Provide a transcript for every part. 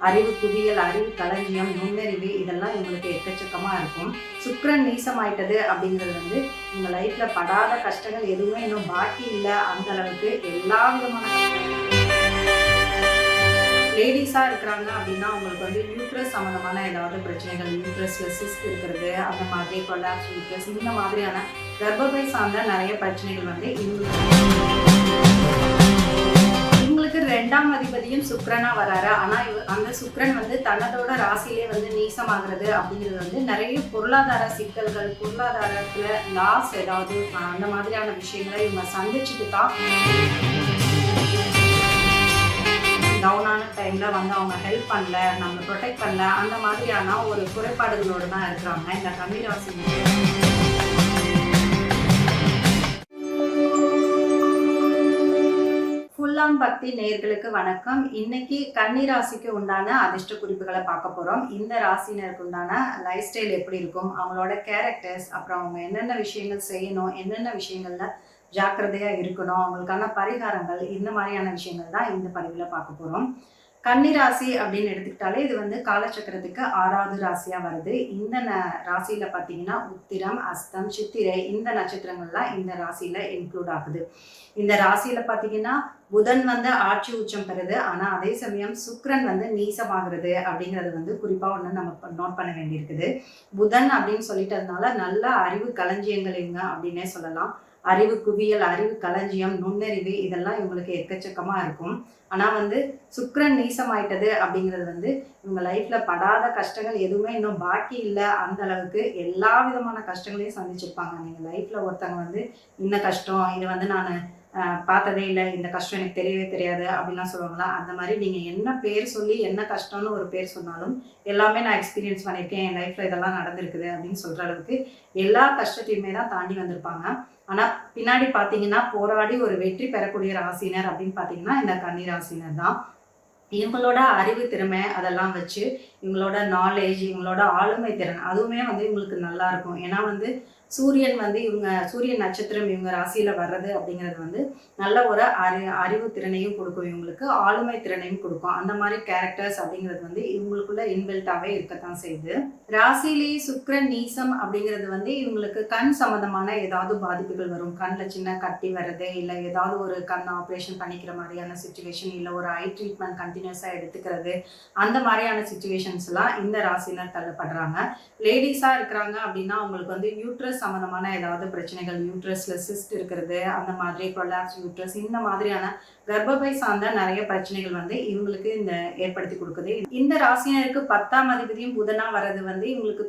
அறிவு குவியல், அறிவு களஞ்சியம், நுண்ணறிவு இதெல்லாம் உங்களுக்கு எக்கச்சக்கமாக இருக்கும். சுக்கிரன் நீசமாயிட்டது அப்படிங்கிறது வந்து உங்கள் லைஃப்பில் படாத கஷ்டங்கள் எதுவுமே இன்னும் பாக்கி இல்லை. அந்த அளவுக்கு எல்லா விதமான லேடிஸாக இருக்கிறாங்க அப்படின்னா அவங்களுக்கு வந்து யூட்ரஸ் சம்மந்தமான ஏதாவது பிரச்சனைகள், யூட்ரஸ்ல சிஸ்ட் இருக்கிறது, அந்த மாதிரி கொலாப்ஸ் யூட்ரஸ், இந்த மாதிரியான கர்ப்பப்பை சார்ந்த நிறைய பிரச்சனைகள் வந்து இவங்களுக்கு 2ஆம் அதிபதியும் சுக்கிரனா வராரு. ஆனா அந்த சுக்கிரன் வந்து தன்னதோட ராசியிலே வந்து நீசமாகிறது அப்படிங்கிறது வந்து நிறைய பொருளாதார சிக்கல்கள், பொருளாதாரத்துல லாஸ் ஏதாவது அந்த மாதிரியான விஷயங்களை இவங்க சந்திச்சுட்டு தான் டவுனான டைம்ல வந்து அவங்க ஹெல்ப் பண்ணல, நம்ம ப்ரொடெக்ட் பண்ணல, அந்த மாதிரியான ஒரு குறைபாடுகளோடு தான் இருக்கிறாங்க இந்த கன்னிராசி. ஃபுல்லான் பக்தி நேயர்களுக்கு வணக்கம். இன்னைக்கு கன்னிராசிக்கு உண்டான அதிர்ஷ்ட குறிப்புகளை பார்க்க போறோம். இந்த ராசினருக்கு உண்டான லைஃப் ஸ்டைல் எப்படி இருக்கும், அவங்களோட கேரக்டர்ஸ், அப்புறம் அவங்க என்னென்ன விஷயங்கள் செய்யணும், என்னென்ன விஷயங்கள்ல ஜாக்கிரதையா இருக்கணும், அவங்களுக்கான பரிகாரங்கள், இந்த மாதிரியான விஷயங்கள் தான் இந்த பதிவில் பார்க்க போறோம். கன்னிராசி அப்படின்னு எடுத்துக்கிட்டாலே இது வந்து காலச்சக்கரத்துக்கு 6வது ராசியா வருது. இந்த ராசியில பார்த்தீங்கன்னா உத்திரம், அஸ்தம், சித்திரை இந்த நட்சத்திரங்கள்லாம் இந்த ராசியில இன்க்ளூட் ஆகுது. இந்த ராசியில பார்த்தீங்கன்னா புதன் வந்து ஆட்சி உச்சம் பெறுது. ஆனா அதே சமயம் சுக்கிரன் வந்து நீசமாகிறது அப்படிங்கிறது வந்து குறிப்பா ஒன்று நம்ம நோட் பண்ண வேண்டியிருக்குது. புதன் அப்படின்னு சொல்லிட்டதுனால நல்ல அறிவு களஞ்சியங்கள் இவங்க அப்படின்னே சொல்லலாம். அறிவு குவியல், அறிவு களஞ்சியம், நுண்ணறிவு இதெல்லாம் இவங்களுக்கு எக்கச்சக்கமா இருக்கும். ஆனா வந்து சுக்கிரன் நீசமாயிட்டது அப்படிங்கிறது வந்து இவங்க லைஃப்ல படாத கஷ்டங்கள் எதுவுமே இன்னும் பாக்கி இல்லை. அந்த அளவுக்கு எல்லா விதமான கஷ்டங்களையும் சந்திச்சிருப்பாங்க. நீங்க லைஃப்ல ஒருத்தவங்க வந்து இந்த கஷ்டம் இது வந்து நான் பார்த்ததே இல்லை, இந்த கஷ்டம் எனக்கு தெரியவே தெரியாது அப்படின்லாம் சொல்லுவாங்களா, அந்த மாதிரி நீங்கள் என்ன பேர் சொல்லி என்ன கஷ்டம்னு ஒரு பேர் சொன்னாலும் எல்லாமே நான் எக்ஸ்பீரியன்ஸ் பண்ணியிருக்கேன், என் லைஃப்பில் இதெல்லாம் நடந்திருக்குது அப்படின்னு சொல்கிற அளவுக்கு எல்லா கஷ்டத்தையுமே தான் தாண்டி வந்திருப்பாங்க. ஆனால் பின்னாடி பார்த்தீங்கன்னா போராடி ஒரு வெற்றி பெறக்கூடிய ராசினர் அப்படின்னு பார்த்தீங்கன்னா இந்த கன்னி ராசினர் தான். இவங்களோட அறிவு திறமை அதெல்லாம் வச்சு இவங்களோட நாலேஜ், இவங்களோட ஆளுமை திறன் அதுவுமே வந்து இவங்களுக்கு நல்லா இருக்கும். ஏன்னா வந்து சூரியன் வந்து சூரியன் நட்சத்திரம் இவங்க ராசியில வர்றது அப்படிங்கிறது வந்து நல்ல ஒரு அறிவு திறனையும் கொடுக்கும், இவங்களுக்கு ஆளுமை திறனையும் கொடுக்கும். அந்த மாதிரி கேரக்டர்ஸ் அப்படிங்கிறது வந்து இவங்களுக்குள்ள இன்பில்ட்டாவே இருக்கத்தான் செய்யுது. ராசியிலேயே சுக்கிரன் நீசம் அப்படிங்கிறது வந்து இவங்களுக்கு கண் சம்பந்தமான ஏதாவது பாதிப்புகள் வரும். கண்ணில் சின்ன கட்டி வர்றது, இல்லை ஏதாவது ஒரு கண் ஆப்ரேஷன் பண்ணிக்கிற மாதிரியான சுச்சுவேஷன், இல்லை ஒரு ஐ ட்ரீட்மெண்ட் கண்டினியூஸாக எடுத்துக்கிறது, அந்த மாதிரியான சுச்சுவேஷன்ஸ் எல்லாம் இந்த ராசியினர் தள்ளப்படுறாங்க. லேடிஸாக இருக்கிறாங்க அப்படின்னா அவங்களுக்கு வந்து யூட்ரஸ் சம்மந்தமான ஏதாவது பிரச்சனைகள், யூட்ரஸ்ல சிஸ்ட் இருக்கிறது, அந்த மாதிரி கொலாப்ஸ் யூட்ரஸ், இந்த மாதிரியான கர்ப்பப்பை சார்ந்த நிறைய பிரச்சனைகள் வந்து இவங்களுக்கு இந்த ஏற்படுத்தி கொடுக்குது. இந்த ராசினருக்கு 10ஆம் அதிபதியும் புதனா வர்றது வந்து இவங்களுக்கு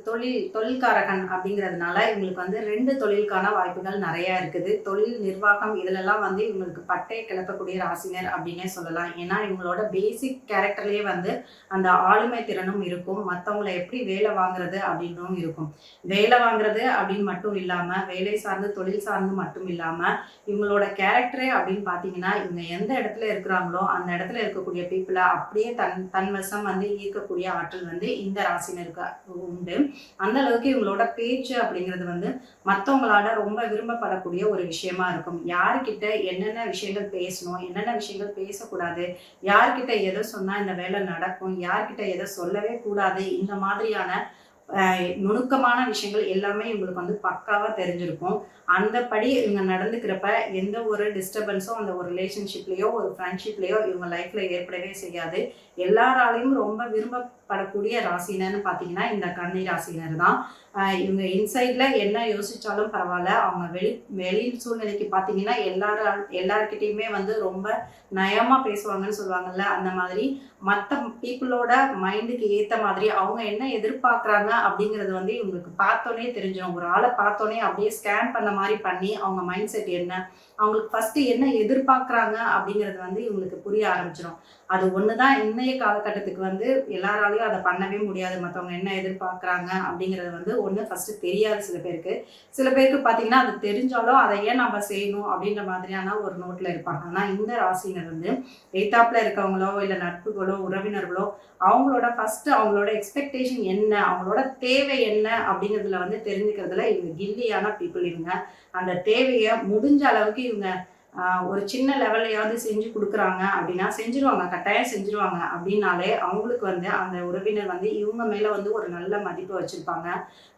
தொழில்காரகன் அப்படிங்கிறதுனால இவங்களுக்கு வந்து 2 தொழிலுக்கான வாய்ப்புகள் நிறைய இருக்குது. தொழில், நிர்வாகம் இதுலெல்லாம் வந்து இவங்களுக்கு பட்டை கிளப்பக்கூடிய ராசினர் அப்படின்னே சொல்லலாம். ஏன்னா இவங்களோட பேசிக் கேரக்டர்லயே வந்து அந்த ஆளுமை திறனும் இருக்கும், மற்றவங்களை எப்படி வேலை வாங்குறது அப்படின்னும் இருக்கும். வேலை வாங்குறது அப்படின்னு மட்டும் இல்லாம, வேலை சார்ந்து தொழில் சார்ந்து மட்டும் இல்லாம, இவங்களோட கேரக்டரே அப்படின்னு பாத்தீங்கன்னா இவங்க எந்த இடத்துல இருக்கிறாங்களோ அந்த இடத்துல இருக்கக்கூடிய பீப்புளை அப்படியே தன்வசம் வந்து ஈர்க்கக்கூடிய ஆற்றல் வந்து இந்த ராசினருக்கு உண்டு. அந்த அளவுக்கு இவங்களோட பேச்சு அப்படிங்கிறது வந்து மற்றவங்களால ரொம்ப விரும்பப்படக்கூடிய ஒரு விஷயமா இருக்கும். யாருக்கிட்ட என்னென்ன விஷயங்கள் பேசணும், என்னென்ன விஷயங்கள் பேசக்கூடாது, யார்கிட்ட எதை சொன்னா இந்த வேலை நடக்கும், யார்கிட்ட எதை சொல்லவே கூடாது, இந்த மாதிரியான நுணுக்கமான விஷயங்கள் எல்லாமே இவங்களுக்கு வந்து பக்காவா தெரிஞ்சிருக்கும். அந்தபடி இவங்க நடந்துக்கிறப்ப எந்த ஒரு டிஸ்டர்பன்ஸும் அந்த ஒரு ரிலேஷன்ஷிப்லேயோ ஒரு ஃப்ரெண்ட்ஷிப்லேயோ இவங்க லைஃப்பில் ஏற்படவே செய்யாது. எல்லாராலையும் ரொம்ப விரும்பப்படக்கூடிய ராசினர்னு பார்த்தீங்கன்னா இந்த கன்னி ராசினர் தான். இவங்க இன்சைடில் என்ன யோசித்தாலும் பரவாயில்ல, அவங்க வெளி சூழ்நிலைக்கு பார்த்தீங்கன்னா எல்லார்கிட்டையுமே வந்து ரொம்ப நயமாக பேசுவாங்கன்னு சொல்லுவாங்கல்ல, அந்த மாதிரி மற்ற பீப்புளோட மைண்டுக்கு ஏற்ற மாதிரி அவங்க என்ன எதிர்பார்க்குறாங்க அப்படிங்கிறது வந்து இவங்களுக்கு பார்த்தோன்னே தெரிஞ்சிடும். ஒரு ஆளை பார்த்தோன்னே அப்படியே ஸ்கேன் பண்ண மாதிரி பண்ணி அவங்க மைண்ட் செட் என்ன, அவங்களுக்கு ஃபர்ஸ்ட் என்ன எதிர்பார்க்குறாங்க அப்படிங்கிறது வந்து இவங்களுக்கு புரிய ஆரம்பிச்சிடும். அது ஒன்று தான் இன்றைய காலகட்டத்துக்கு வந்து எல்லாராலையும் அதை பண்ணவே முடியாது. மற்றவங்க என்ன எதிர்பார்க்குறாங்க அப்படிங்கிறது வந்து ஒன்று ஃபஸ்ட்டு தெரியாது சில பேருக்கு. சில பேருக்கு பார்த்தீங்கன்னா அது தெரிஞ்சாலும் அதை ஏன் நம்ம செய்யணும் அப்படின்ற மாதிரியான ஒரு நோட்டில் இருப்பாங்க. ஆனால் இந்த ராசினர் வந்து எய்தாப்பில் இருக்கவங்களோ இல்லை நட்புகளோ உறவினர்களோ அவங்களோட ஃபர்ஸ்ட் அவங்களோட எக்ஸ்பெக்டேஷன் என்ன, அவங்களோட தேவை என்ன அப்படிங்கிறதுல வந்து தெரிஞ்சுக்கிறதுல இவங்க கில்லியான பீப்புள். இவங்க அந்த தேவையை முடிஞ்ச அளவுக்கு இவங்க ஒரு சின்ன லெவல்லையாவது செஞ்சு குடுக்குறாங்க அப்படின்னா செஞ்சுருவாங்க. கட்டாயம் செஞ்சுருவாங்க. அப்படின்னாலே அவங்களுக்கு வந்து அந்த உறவினர் வந்து இவங்க மேல வந்து ஒரு நல்ல மதிப்பு வச்சிருப்பாங்க.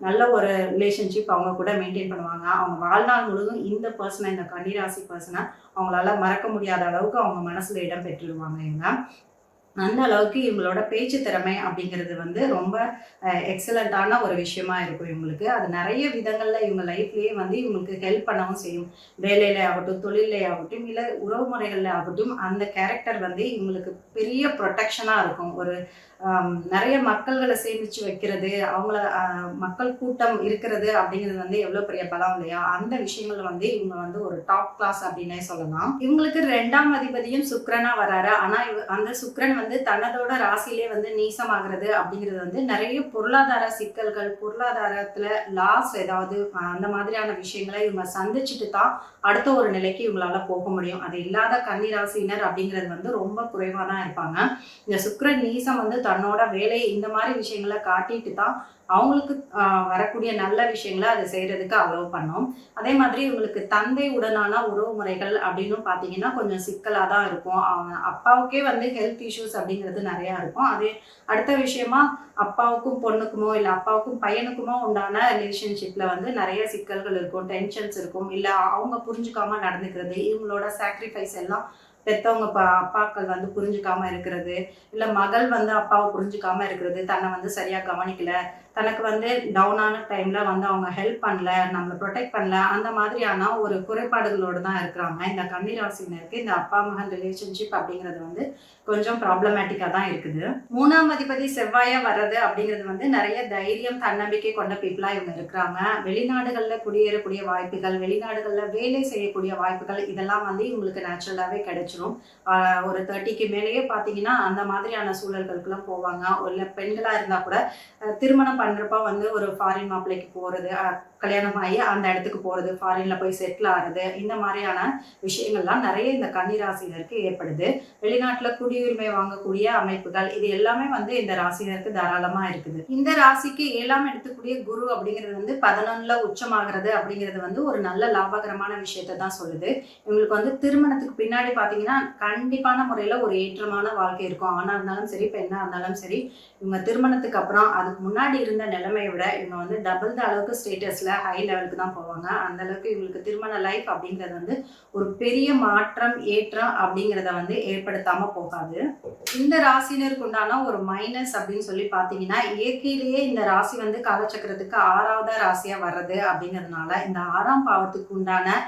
நல்ல ஒரு ரிலேஷன்ஷிப் அவங்க கூட மெயின்டெயின் பண்ணுவாங்க. அவங்க வாழ்நாள் முழுவதும் இந்த பர்சன இந்த கன்னிராசி பர்சன அவங்களால மறக்க முடியாத அளவுக்கு அவங்க மனசுல இடம் பெற்றுருவாங்க இவங்க. அந்த அளவுக்கு இவங்களோட பேச்சு திறமை அப்படிங்கிறது வந்து ரொம்ப எக்ஸலண்ட்டான ஒரு விஷயமா இருக்கும் இவங்களுக்கு. அது நெறைய விதங்கள்ல இவங்க லைஃப்லயே வந்து இவங்களுக்கு ஹெல்ப் பண்ணவும் செய்யும். வேலையில ஆகட்டும், தொழில்ல ஆகட்டும், இல்ல உறவு முறைகள்ல ஆகட்டும், அந்த கேரக்டர் வந்து இவங்களுக்கு பெரிய புரொடெக்ஷனா இருக்கும். ஒரு நெறைய மக்கள்கள சேமிச்சு வைக்கிறது, அவங்கள மக்கள் கூட்டம் இருக்கிறது அப்படிங்கிறது வந்து எவ்வளோ பெரிய பலம் இல்லையா? அந்த விஷயங்கள்ல வந்து இவங்க வந்து ஒரு டாப் கிளாஸ் அப்படின்னே சொல்லலாம். இவங்களுக்கு 2ஆம் அதிபதியும் சுக்கிரனா வராரு. ஆனா அந்த சுக்கிரன் வந்து தன்னதோட ராசியிலே வந்து நீசமாகிறது அப்படிங்கிறது வந்து நெறைய பொருளாதார சிக்கல்கள், பொருளாதாரத்துல லாஸ் ஏதாவது அந்த மாதிரியான விஷயங்கள இவங்க சந்திச்சுட்டு தான் அடுத்த ஒரு நிலைக்கு இவங்களால போக முடியும். அது இல்லாத கன்னி ராசியினர் அப்படிங்கிறது வந்து ரொம்ப குறைவா தான் இருப்பாங்க. இந்த சுக்கிரன் நீசம் வந்து தன்னோட வேலை இந்த மாதிரி விஷயங்கள காட்டிட்டு தான் அவங்களுக்கு வரக்கூடிய நல்ல விஷயங்கள அது செய்யறதுக்கு அலோவ் பண்ணும். அதே மாதிரி இவங்களுக்கு தந்தை உடனான உறவு முறைகள் அப்படின்னு பார்த்தீங்கன்னா கொஞ்சம் சிக்கலா தான் இருக்கும். அவங்க அப்பாவுக்கே வந்து ஹெல்த் இஷ்யூஸ் அப்படிங்கிறது நிறையா இருக்கும். அது அடுத்த விஷயமா அப்பாவுக்கும் பொண்ணுக்குமோ இல்லை அப்பாவுக்கும் பையனுக்குமோ உண்டான ரிலேஷன்ஷிப்ல வந்து நிறைய சிக்கல்கள் இருக்கும், டென்ஷன்ஸ் இருக்கும். இல்லை அவங்க புரிஞ்சுக்காம நடந்துக்கிறது, இவங்களோட சாக்ரிஃபைஸ் எல்லாம் பெத்தவங்க அப்பாக்கள் வந்து புரிஞ்சுக்காம இருக்கிறது, இல்ல மகள் வந்து அப்பாவை புரிஞ்சுக்காம இருக்கிறது, தன்னை வந்து சரியா கவனிக்கல, தனக்கு வந்து டவுனான டைம்ல வந்து அவங்க ஹெல்ப் பண்ணல, நம்மளை ப்ரொடெக்ட் பண்ணல, அந்த மாதிரியான ஒரு குறைபாடுகளோடு தான் இருக்கிறாங்க. இந்த கன்னிராசினருக்கு இந்த அப்பா மகன் ரிலேஷன்ஷிப் அப்படிங்கிறது வந்து கொஞ்சம் ப்ராப்ளமேட்டிக்கா தான் இருக்குது. 3ஆம் அதிபதி செவ்வாயா வர்றது அப்படிங்கிறது வந்து நிறைய தைரியம், தன்னம்பிக்கை கொண்ட பீப்புளா இவங்க இருக்கிறாங்க. வெளிநாடுகள்ல குடியேறக்கூடிய வாய்ப்புகள், வெளிநாடுகள்ல வேலை செய்யக்கூடிய வாய்ப்புகள் இதெல்லாம் வந்து இவங்களுக்கு நேச்சுரலாவே கிடைச்சிரும். ஒரு 30க்கு மேலேயே பார்த்தீங்கன்னா அந்த மாதிரியான சூழல்களுக்குலாம் போவாங்க. இல்ல பெண்களா இருந்தா கூட திருமணம் பண்றப்ப வந்து ஒரு ஃபாரின் மாப்பிள்ளைக்கு போறது, கல்யாணம் ஆகி அந்த இடத்துக்கு போறது, ஃபாரின்ல போய் செட்டில் ஆகிறது, இந்த மாதிரியான விஷயங்கள்லாம் நிறைய இந்த கன்னிராசினருக்கு ஏற்படுது. வெளிநாட்டுல குடியுரிமை வாங்கக்கூடிய அமைப்புகள் இது எல்லாமே வந்து இந்த ராசினருக்கு தாராளமா இருக்குது. இந்த ராசிக்கு 7ஆம் இடத்துக்குரிய குரு அப்படிங்கிறது வந்து 11ல உச்சமாகிறது அப்படிங்கிறது வந்து ஒரு நல்ல லாபகரமான விஷயத்தை தான் சொல்லுது. இவங்களுக்கு வந்து திருமணத்துக்கு பின்னாடி பார்த்தீங்கன்னா கண்டிப்பான முறையில ஒரு ஏற்றமான வாழ்க்கை இருக்கும். ஆணா இருந்தாலும் சரி, பெண்ணா இருந்தாலும் சரி, இவங்க திருமணத்துக்கு அப்புறம் அதுக்கு முன்னாடி இருந்த நிலைமையை விட இவங்க வந்து டபுள் த அளவுக்கு ஸ்டேட்டஸ்ல ஹை லெவலுக்கு தான் போவாங்க. அந்த அளவுக்கு இவங்களுக்கு திருமண லைஃப் அப்படிங்கிறது வந்து ஒரு பெரிய மாற்றம், ஏற்றம் அப்படிங்கிறத வந்து ஏற்படுத்தாம போகாது. இந்த ராசினருக்கு உண்டான ஒரு மைனஸ் அப்படின்னு சொல்லி பார்த்தீங்கன்னா, இயற்கையிலேயே இந்த ராசி வந்து காலச்சக்கரத்துக்கு 6வது ராசியா வர்றது அப்படிங்கிறதுனால இந்த 6ஆம் பாவத்துக்கு உண்டான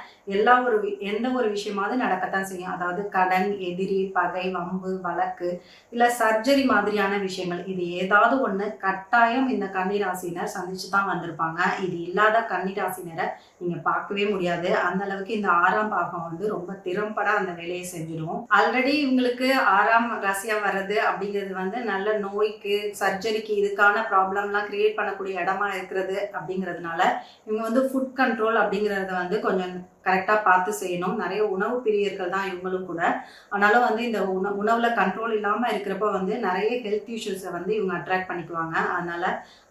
எந்த ஒரு விஷயமாவது நடக்கத்தான் செய்யும். அதாவது கடன், எதிரி, பகை, வம்பு, வழக்கு, இல்ல சர்ஜரி மாதிரியான விஷயங்கள் இது ஏதாவது ஒண்ணு கட்டாயம் இந்த கன்னிராசினர் சந்திச்சு தான் வந்திருப்பாங்க. இது இல்லாத கன்னிராசினரை நீங்க பார்க்கவே முடியாது. அந்த அளவுக்கு இந்த 6ஆம் பாகம் வந்து ரொம்ப திறம்பட அந்த வேலையை செஞ்சிடும். ஆல்ரெடி இவங்களுக்கு 6ஆம் ராசியா வர்றது அப்படிங்கிறது வந்து நல்ல நோய்க்கு, சர்ஜரிக்கு இதுக்கான ப்ராப்ளம்லாம் கிரியேட் பண்ணக்கூடிய இடமா இருக்கிறது அப்படிங்கிறதுனால இவங்க வந்து ஃபுட் கண்ட்ரோல் அப்படிங்கிறத வந்து கொஞ்சம் கரெக்டாக பார்த்து செய்யணும். நிறைய உணவு பிரியர்கள் தான் இவங்களும் கூட. ஆனாலும் வந்து இந்த உணவுல கண்ட்ரோல் இல்லாமல் இருக்கிறப்ப வந்து நிறைய ஹெல்த் இஷ்யூஸை வந்து இவங்க அட்ராக்ட் பண்ணிக்குவாங்க. அதனால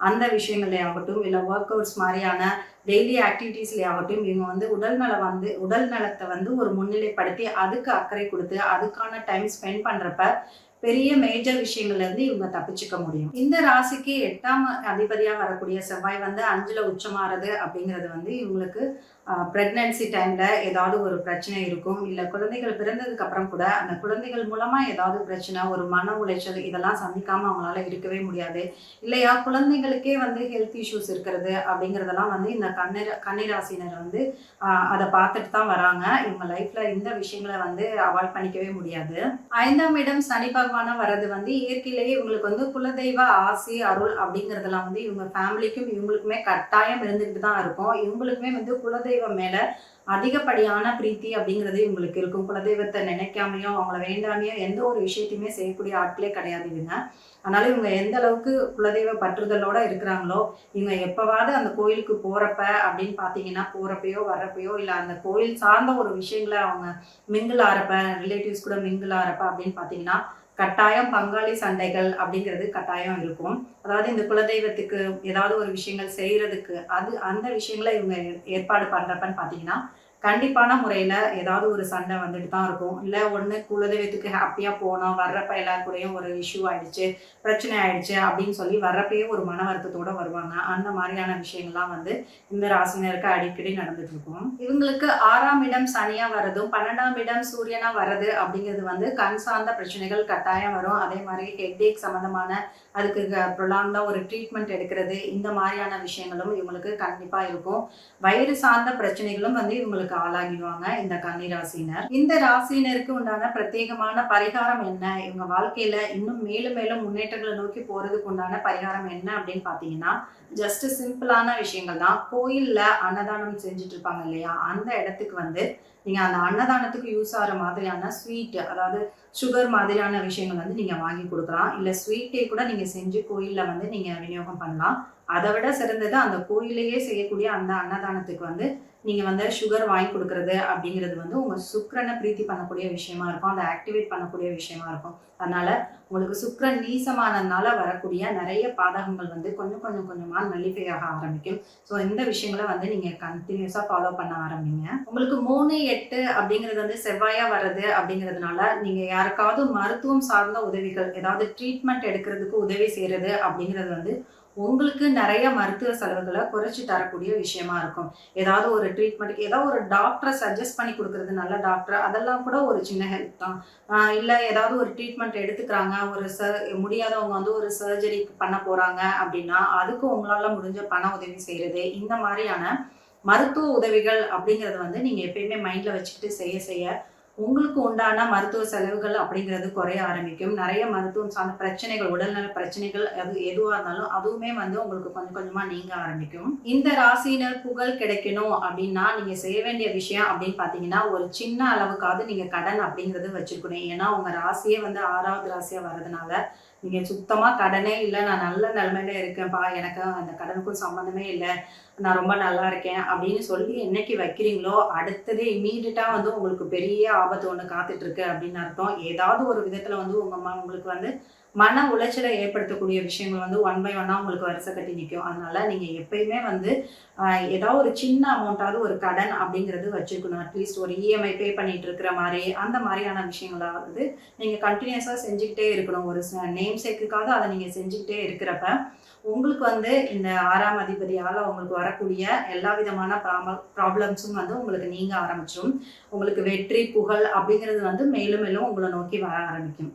அந்த விஷயங்களே ஆகட்டும், இல்லை ஒர்க் அவுட்ஸ் மாதிரியான டெய்லி ஆக்டிவிட்டீஸ்லேயே ஆகட்டும், இவங்க வந்து உடல் நலத்தை வந்து ஒரு முன்னிலைப்படுத்தி அதுக்கு அக்கறை கொடுத்து அதுக்கான டைம் ஸ்பெண்ட் பண்ணுறப்ப பெரிய மேஜர் விஷயங்கள்ல இருந்து இவங்க தப்பிச்சுக்க முடியும். இந்த ராசிக்கு 8ஆம் அதிபதியா வரக்கூடிய செவ்வாய் வந்து 5ல உச்சமாறது அப்படிங்கிறது வந்து இவங்களுக்கு பிரெக்னன்சி டைம்ல ஏதாவது ஒரு பிரச்சனை இருக்கும். இல்லை குழந்தைகள் பிறந்ததுக்கு அப்புறம் கூட அந்த குழந்தைகள் மூலமா ஏதாவது பிரச்சனை, ஒரு மன உளைச்சல் இதெல்லாம் சந்திக்காம அவங்களால இருக்கவே முடியாது. இல்லையா குழந்தைகளுக்கே வந்து ஹெல்த் இஷ்யூஸ் இருக்கிறது அப்படிங்கிறதெல்லாம் வந்து இந்த கன்னிராசினர் வந்து அதை பார்த்துட்டு தான் வராங்க. இவங்க லைஃப்ல இந்த விஷயங்களை வந்து அவாய்ட் பண்ணிக்கவே முடியாது. 5ஆம் இடம் சனி பகவானா வர்றது வந்து இயற்கையிலேயே இவங்களுக்கு வந்து குலதெய்வ ஆசி, அருள் அப்படிங்கிறதெல்லாம் வந்து இவங்க ஃபேமிலிக்கும் இவங்களுக்குமே கட்டாயம் இருந்துகிட்டு தான் இருக்கும். இவங்களுக்குமே வந்து குலதெய்வம் மேல அதிகப்படியான பிரீத்தி அப்படிங்கிறது இவங்களுக்கு இருக்கும். குலதெய்வத்தை நினைக்காமையோ அவங்கள வேண்டாமையோ எந்த ஒரு விஷயத்தையுமே செய்யக்கூடிய ஆட்களே கிடையாது இவங்க. அதனால இவங்க எந்த அளவுக்கு குலதெய்வ பற்றுதலோட இருக்கிறாங்களோ, இவங்க எப்பவாவது அந்த கோயிலுக்கு போறப்ப அப்படின்னு பார்த்தீங்கன்னா, போறப்பயோ வர்றப்பயோ இல்லை அந்த கோயில் சார்ந்த ஒரு விஷயங்களை அவங்க மிங்கிள் ஆறப்ப, ரிலேட்டிவ்ஸ் கூட மிங்கிள் ஆறப்ப அப்படின்னு பார்த்தீங்கன்னா கட்டாயம் பங்காளி சண்டைகள் அப்படிங்கிறது கட்டாயம் இருக்கும். அதாவது இந்த குலதெய்வத்துக்கு ஏதாவது ஒரு விஷயங்கள் செய்யறதுக்கு அந்த விஷயங்களை இவங்க ஏற்பாடு பண்றப்பன்னு பார்த்தீங்கன்னா கண்டிப்பான முறையில ஏதாவது ஒரு சண்டை வந்துட்டு தான் இருக்கும். இல்ல ஒண்ணு குலதெய்வத்துக்கு ஹேப்பியா போனோம், வர்றப்ப எல்லார் கூடயும் ஒரு இஷ்யூ ஆயிடுச்சு, பிரச்சனை ஆயிடுச்சு அப்படின்னு சொல்லி வர்றப்பயே ஒரு மன வருத்தத்தோட வருவாங்க. அந்த மாதிரியான விஷயங்கள்லாம் வந்து இந்த ராசினருக்கு அடிக்கடி நடந்துட்டு இருக்கும். இவங்களுக்கு 6ஆம் இடம் சனியா வர்றதும், 12ஆம் இடம் சூரியனா வர்றது அப்படிங்கிறது வந்து கண் சார்ந்த பிரச்சனைகள் கட்டாயம் வரும். அதே மாதிரி ஹெட்டேக் சம்மந்தமான அதுக்கு ப்ரொலாங்டா ஒரு ட்ரீட்மெண்ட் எடுக்கிறது, இந்த மாதிரியான விஷயங்களும் இவங்களுக்கு கண்டிப்பா இருக்கும். வயிறு சார்ந்த பிரச்சனைகளும் வந்து இவங்களுக்கு ஆளாகிடுவாங்க இந்த கன்னி ராசினர். இந்த ராசினருக்கு உண்டான பிரத்யேகமான பரிகாரம் என்ன, இவங்க வாழ்க்கையில இன்னும் மேலும் மேலும் முன்னேற்றங்களை நோக்கி போறதுக்கு உண்டான பரிகாரம் என்ன அப்படின்னு பாத்தீங்கன்னா, ஜஸ்ட் சிம்பிளான விஷயங்கள் தான். கோயில்ல அன்னதானம் செஞ்சுட்டு இருப்பாங்க இல்லையா, அந்த இடத்துக்கு வந்து நீங்க அந்த அன்னதானத்துக்கு யூஸ் ஆகிற மாதிரியான ஸ்வீட், அதாவது சுகர் மாதிரியான விஷயங்கள் வந்து நீங்க வாங்கி கொடுக்கலாம். இல்ல ஸ்வீட்டே கூட நீங்க செஞ்சு கோயில்ல வந்து நீங்க விநியோகம் பண்ணலாம். அதை விட சிறந்தது அந்த கோயிலையே செய்யக்கூடிய அந்த அன்னதானத்துக்கு வந்து நீங்க வந்து சுகர் வாங்கி கொடுக்கறது அப்படிங்கிறது வந்து உங்க சுக்கிரனை பிரீத்தி பண்ணக்கூடிய விஷயமா இருக்கும். அதை ஆக்டிவேட் பண்ணக்கூடிய விஷயமா இருக்கும். அதனால உங்களுக்கு சுக்கிரன் நீசமானதுனால வரக்கூடிய நிறைய பாதகங்கள் வந்து கொஞ்சம் கொஞ்சம் கொஞ்சமா நல்லிஃபையாக ஆரம்பிக்கும். ஸோ இந்த விஷயங்களை வந்து நீங்க கண்டினியூஸா ஃபாலோ பண்ண ஆரம்பிங்க. உங்களுக்கு 3, 8 அப்படிங்கிறது வந்து செவ்வாயா வர்றது அப்படிங்கிறதுனால நீங்க யாருக்காவது மருத்துவம் சார்ந்த உதவிகள், ஏதாவது ட்ரீட்மெண்ட் எடுக்கிறதுக்கு உதவி செய்யறது அப்படிங்கிறது வந்து உங்களுக்கு நிறைய மருத்துவ செலவுகளை குறைச்சி தரக்கூடிய விஷயமா இருக்கும். ஏதாவது ஒரு ட்ரீட்மெண்ட்டுக்கு ஏதாவது ஒரு டாக்டரை சஜஸ்ட் பண்ணி கொடுக்கறது, நல்ல டாக்டர், அதெல்லாம் கூட ஒரு சின்ன ஹெல்ப் தான். இல்லை ஏதாவது ஒரு ட்ரீட்மெண்ட் எடுத்துக்கிறாங்க, ஒரு முடியாதவங்க வந்து ஒரு சர்ஜரி பண்ண போறாங்க அப்படின்னா அதுக்கு உங்களால முடிஞ்ச பண உதவி செய்யறது, இந்த மாதிரியான மருத்துவ உதவிகள் அப்படிங்கிறது வந்து நீங்க எப்பயுமே மைண்ட்ல வச்சுக்கிட்டு செய்ய செய்ய உங்களுக்கு உண்டான மருத்துவ செலவுகள் அப்படிங்கிறது குறைய ஆரம்பிக்கும். நிறைய மருத்துவம் சார்ந்த பிரச்சனைகள், உடல்நல பிரச்சனைகள் அது எதுவா இருந்தாலும் அதுவுமே வந்து உங்களுக்கு கொஞ்சம் கொஞ்சமா நீங்க ஆரம்பிக்கும். இந்த ராசியினர் புகழ் கிடைக்கணும் அப்படின்னா நீங்க செய்ய வேண்டிய விஷயம் அப்படின்னு பாத்தீங்கன்னா, ஒரு சின்ன அளவுக்காவது நீங்க கடன் அப்படிங்கிறது வச்சிருக்கணும். ஏன்னா உங்க ராசியே வந்து 6வது ராசியா வர்றதுனால நீங்க சுத்தமா கடனே இல்லை, நான் நல்ல நிலைமையில இருக்கேன்ப்பா, எனக்கு அந்த கடனுக்கும் சம்மந்தமே இல்லை, நான் ரொம்ப நல்லா இருக்கேன் அப்படின்னு சொல்லி என்னைக்கு வைக்கிறீங்களோ அடுத்ததே இமீடியட்டா வந்து உங்களுக்கு பெரிய ஆபத்து ஒண்ணு காத்துட்டு இருக்கு அப்படின்னு அர்த்தம். ஏதாவது ஒரு விதத்துல வந்து உங்களுக்கு வந்து மன உளைச்சலை ஏற்படுத்தக்கூடிய விஷயங்கள் வந்து ஒன் பை ஒன்னா உங்களுக்கு வரிசை கட்டி நிற்கும். அதனால நீங்க எப்பயுமே வந்து ஏதாவது ஒரு சின்ன அமௌண்ட்டாவது ஒரு கடன் அப்படிங்கிறது வச்சுக்கணும். அட்லீஸ்ட் ஒரு இஎம்ஐ பே பண்ணிட்டு இருக்கிற மாதிரி அந்த மாதிரியான விஷயங்களாவது நீங்க கண்டினியூஸா செஞ்சுக்கிட்டே இருக்கணும். ஒரு நேம் சேக்குக்காவது அதை நீங்க செஞ்சுக்கிட்டே இருக்கிறப்ப உங்களுக்கு வந்து இந்த 6ஆம் அதிபதியால் உங்களுக்கு வரக்கூடிய எல்லா விதமான ப்ராப்ளம்ஸும் வந்து உங்களுக்கு நீங்க ஆரம்பிச்சிடும். உங்களுக்கு வெற்றி புகழ் அப்படிங்கிறது வந்து மேலும் மேலும் உங்களை நோக்கி வர ஆரம்பிக்கும்.